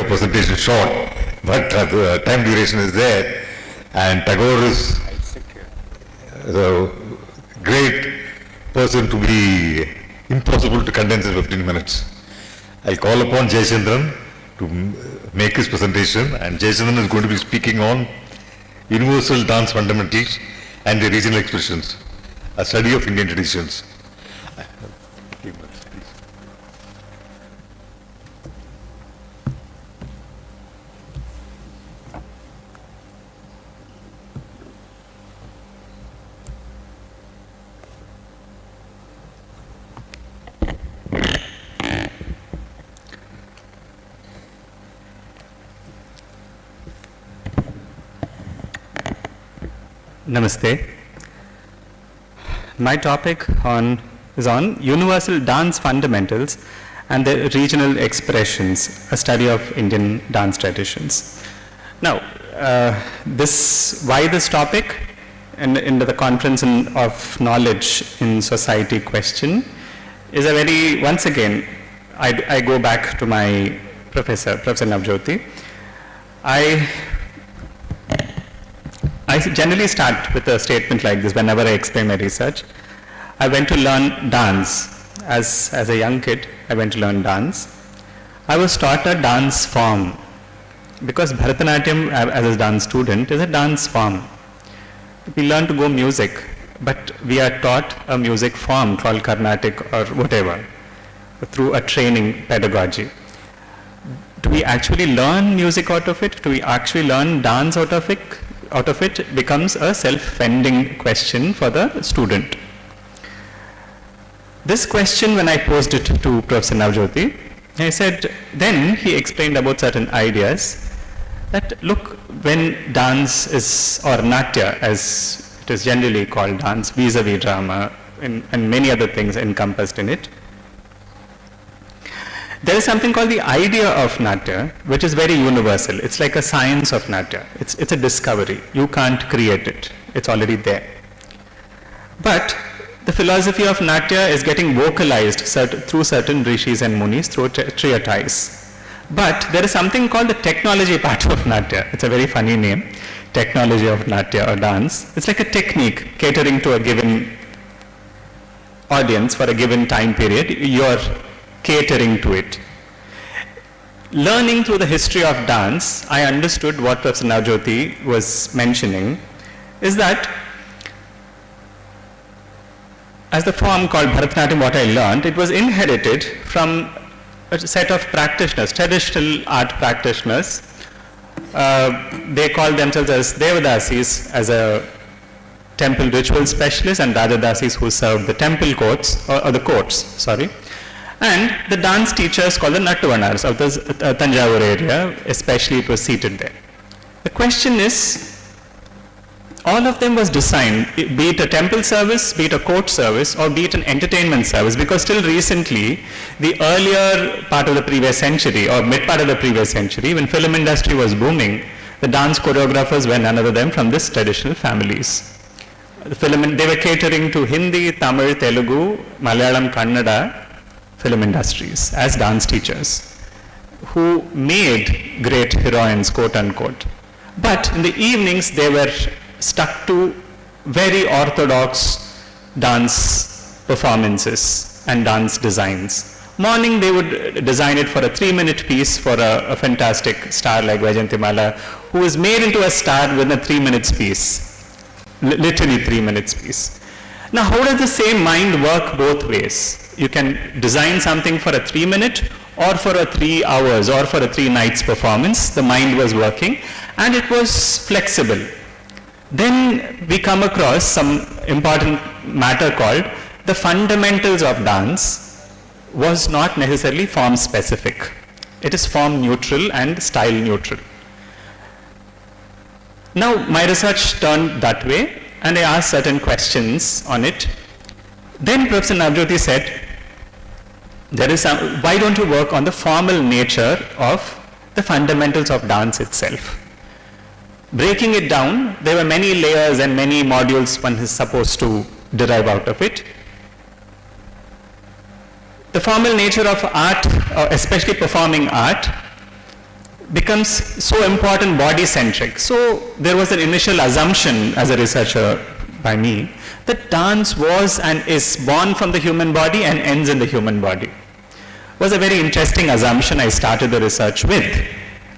presentation short, but the time duration is there, and Tagore is a great person to be impossible to condense in 15 minutes. I'll call upon Jayachandran to make his presentation, and Jayachandran is going to be speaking on universal dance fundamentals and the regional expressions, a study of Indian traditions. Namaste. My topic is on universal dance fundamentals and the regional expressions, a study of Indian dance traditions. Now, why this topic? In the conference of knowledge in society question is a very, once again, I go back to my Professor Navjyoti. I generally start with a statement like this whenever I explain my research. I went to learn dance. As a young kid, I went to learn dance. I was taught a dance form because Bharatanatyam, as a dance student, is a dance form. We learn to go music, but we are taught a music form called Carnatic or whatever through a training pedagogy. Do we actually learn music out of it? Do we actually learn dance out of it? Becomes a self-ending question for the student. This question, when I posed it to Professor Navjyoti, I said, then he explained about certain ideas that look, when dance is, or natya as it is generally called dance, vis-a-vis drama and many other things encompassed in it, there is something called the idea of natya, which is very universal. It's like a science of natya. It's a discovery. You can't create it. It's already there. But the philosophy of natya is getting vocalized through certain rishis and munis, through treatise. But there is something called the technology part of natya. It's a very funny name, technology of natya or dance. It's like a technique catering to a given audience for a given time period. You're catering to it. Learning through the history of dance, I understood what Professor Navjyoti was mentioning is that as the form called Bharatanatyam, what I learned, it was inherited from a set of practitioners, traditional art practitioners. They called themselves as Devadasis, as a temple ritual specialist, and Rajadasis who served the temple courts, or the courts, sorry. And the dance teachers called the Nattuvanars of the Tanjavur area, especially it was seated there. The question is, all of them was designed, be it a temple service, be it a court service, or be it an entertainment service, because till recently, the earlier part of the previous century, or mid part of the previous century, when film industry was booming, the dance choreographers were none other than from these traditional families. They were catering to Hindi, Tamil, Telugu, Malayalam, Kannada, film industries as dance teachers who made great heroines, quote unquote. But in the evenings they were stuck to very orthodox dance performances and dance designs. Morning they would design it for a 3-minute piece for a fantastic star like Vaijayantimala, who is made into a star within a 3-minute piece, literally 3 minutes piece. Now how does the same mind work both ways? You can design something for a 3-minute or for a 3 hours or for a 3 nights performance. The mind was working and it was flexible. Then we come across some important matter called the fundamentals of dance was not necessarily form specific. It is form neutral and style neutral. Now my research turned that way and I asked certain questions on it. Then Professor Navjyoti said, why don't you work on the formal nature of the fundamentals of dance itself? Breaking it down, there were many layers and many modules one is supposed to derive out of it. The formal nature of art, especially performing art, becomes so important body-centric. So there was an initial assumption as a researcher by me that dance was and is born from the human body and ends in the human body. It was a very interesting assumption I started the research with.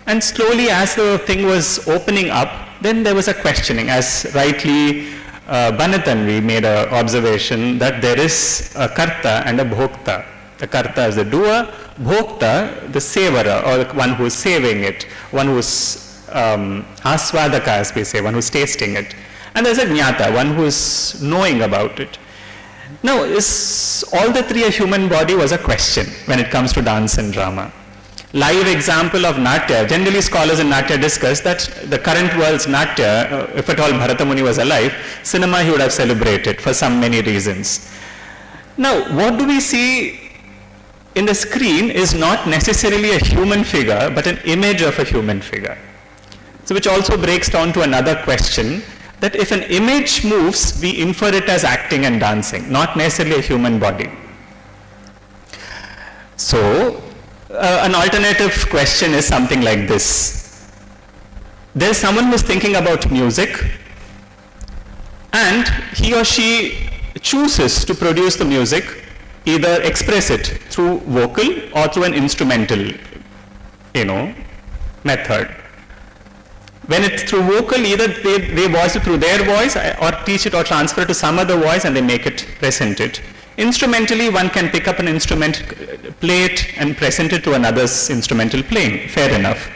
And slowly as the thing was opening up, then there was a questioning. As rightly Banatanvi made an observation that there is a karta and a bhokta. The karta is the doer, bhokta, the saverer, or the one who is saving it, one who is aswadaka, as we say, one who is tasting it. And there is a jnata, one who is knowing about it. Now, is all the three a human body was a question when it comes to dance and drama. Live example of Natya, generally scholars in Natya discuss that the current world's Natya, if at all Bharata Muni was alive, cinema he would have celebrated for some many reasons. Now, what do we see in the screen is not necessarily a human figure, but an image of a human figure. So which also breaks down to another question, that if an image moves, we infer it as acting and dancing, not necessarily a human body. So, an alternative question is something like this. There is someone who is thinking about music, and he or she chooses to produce the music, either express it through vocal or through an instrumental, method. When it's through vocal, either they voice it through their voice or teach it or transfer it to some other voice and they make it, present it. Instrumentally, one can pick up an instrument, play it and present it to another's instrumental playing, fair enough.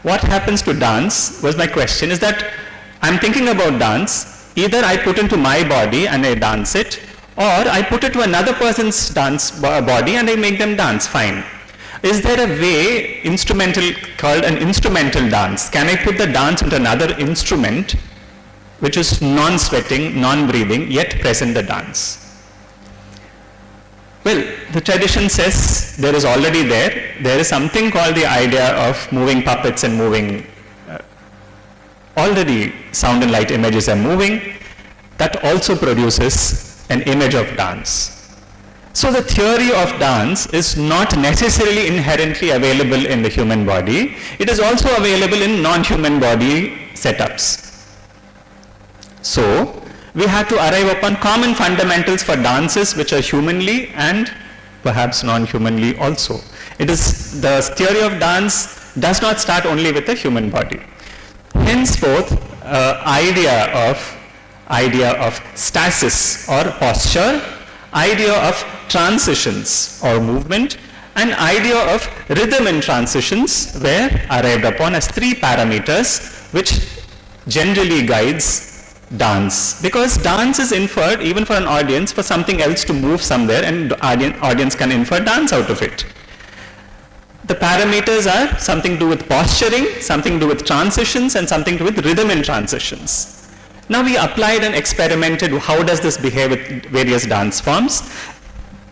What happens to dance, was my question, is that I'm thinking about dance, either I put into my body and I dance it, or I put it to another person's dance body and I make them dance, fine. Is there a way called an instrumental dance? Can I put the dance into another instrument which is non-sweating, non-breathing, yet present the dance? Well, the tradition says there is already there is something called the idea of moving puppets and moving, already sound and light images are moving, that also produces an image of dance. So the theory of dance is not necessarily inherently available in the human body, it is also available in non-human body setups. So, we have to arrive upon common fundamentals for dances which are humanly and perhaps non-humanly also. It is, the theory of dance does not start only with the human body. Henceforth, idea of stasis or posture, idea of transitions or movement, and idea of rhythm in transitions were arrived upon as three parameters which generally guides dance. Because dance is inferred, even for an audience, for something else to move somewhere, and the audience can infer dance out of it. The parameters are something to do with posturing, something to do with transitions, and something to do with rhythm in transitions. Now we applied and experimented how does this behave with various dance forms.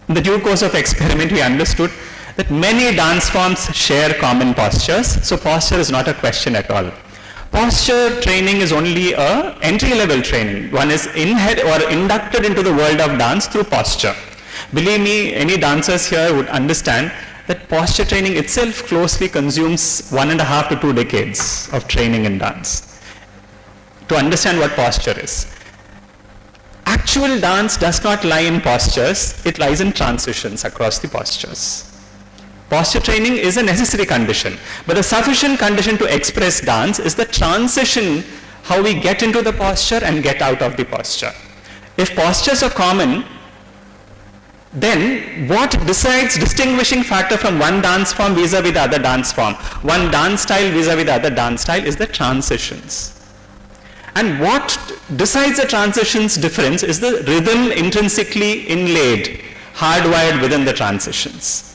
In the due course of experiment, we understood that many dance forms share common postures, so posture is not a question at all. Posture training is only a entry-level training. One is inducted into the world of dance through posture. Believe me, any dancers here would understand that posture training itself closely consumes 1.5 to 2 decades of training in dance to understand what posture is. Actual dance does not lie in postures, it lies in transitions across the postures. Posture training is a necessary condition, but a sufficient condition to express dance is the transition, how we get into the posture and get out of the posture. If postures are common, then what decides distinguishing factor from one dance form vis-a-vis the other dance form, one dance style vis-a-vis the other dance style, is the transitions. And what decides the transitions difference is the rhythm intrinsically inlaid, hardwired within the transitions.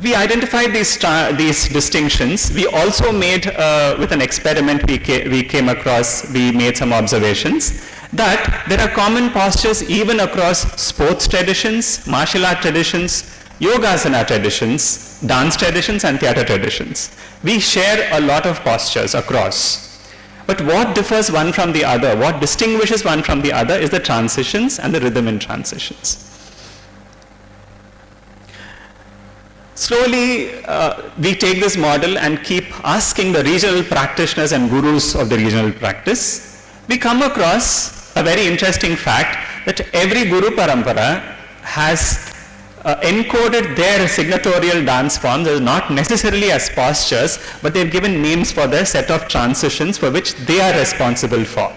We identified these distinctions. We also made, with an experiment we came across, we made some observations that there are common postures even across sports traditions, martial art traditions, yogasana traditions, dance traditions and theatre traditions. We share a lot of postures across. But what differs one from the other, what distinguishes one from the other is the transitions and the rhythm in transitions. slowly we take this model and keep asking the regional practitioners and gurus of the regional practice. We come across a very interesting fact that every Guru Parampara has encoded their signatorial dance forms as not necessarily as postures, but they've given names for their set of transitions for which they are responsible for,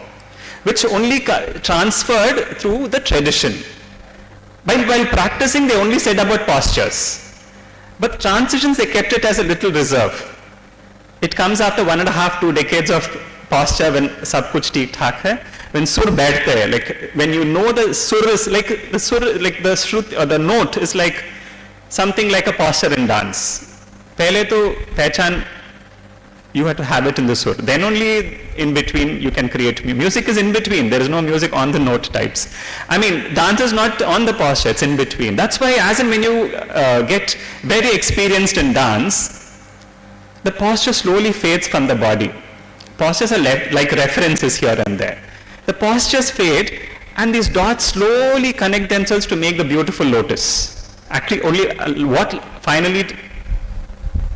which only transferred through the tradition. While practicing, they only said about postures. But transitions, they kept it as a little reserve. It comes after 1.5, 2 decades of posture when sab kuch theek thak hai. When sur baithte hai, like when you know the sur is like the sur, like the shrut or the note is like something like a posture in dance. Pehle to pehchan, you have to have it in the sur. Then only in between you can create music. Is in between. There is no music on the note types. I mean, dance is not on the posture, it's in between. That's why as and when you get very experienced in dance, the posture slowly fades from the body. Postures are like references here and there. The postures fade and these dots slowly connect themselves to make the beautiful lotus. Actually, only what finally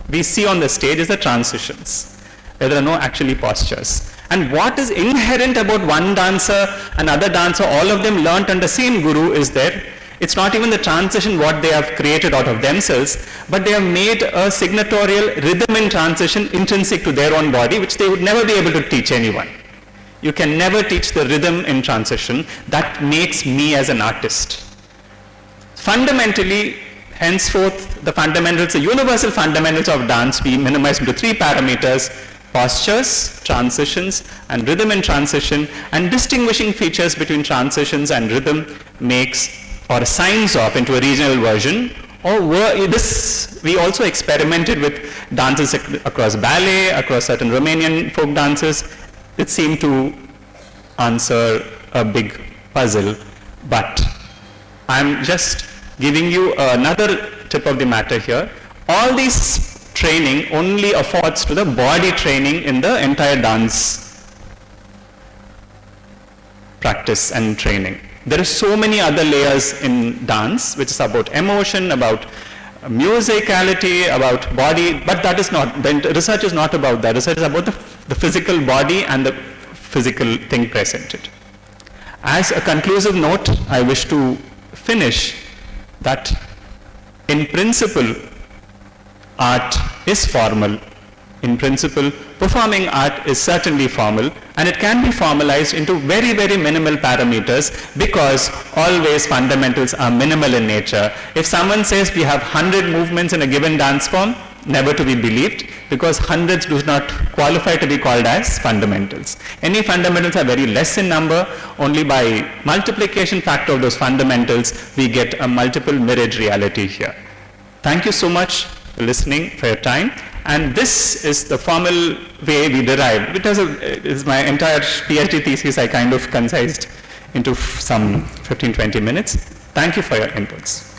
we see on the stage is the transitions, where there are no actually postures. And what is inherent about one dancer, another dancer, all of them learnt under same guru is there. It's not even the transition what they have created out of themselves, but they have made a signatorial rhythm in transition intrinsic to their own body, which they would never be able to teach anyone. You can never teach the rhythm in transition. That makes me as an artist. Fundamentally, henceforth, the fundamentals, the universal fundamentals of dance, we minimize into 3 parameters: postures, transitions, and rhythm in transition. And distinguishing features between transitions and rhythm makes or signs off into a regional version. Or this, we also experimented with dances across ballet, across certain Romanian folk dances. It seemed to answer a big puzzle, but I'm just giving you another tip of the matter here. All these training only affords to the body training in the entire dance practice and training. There are so many other layers in dance, which is about emotion, about musicality, about body, but that is not, the research is not about that. Research is about the physical body and the physical thing presented. As a conclusive note, I wish to finish that in principle, art is formal. In principle, performing art is certainly formal, and it can be formalized into very, very minimal parameters because always fundamentals are minimal in nature. If someone says we have 100 movements in a given dance form, never to be believed, because hundreds do not qualify to be called as fundamentals. Any fundamentals are very less in number. Only by multiplication factor of those fundamentals, we get a multiple mirrored reality here. Thank you so much for listening, for your time. And this is the formal way we derived. It is my entire PhD thesis I kind of concised into some 15-20 minutes. Thank you for your inputs.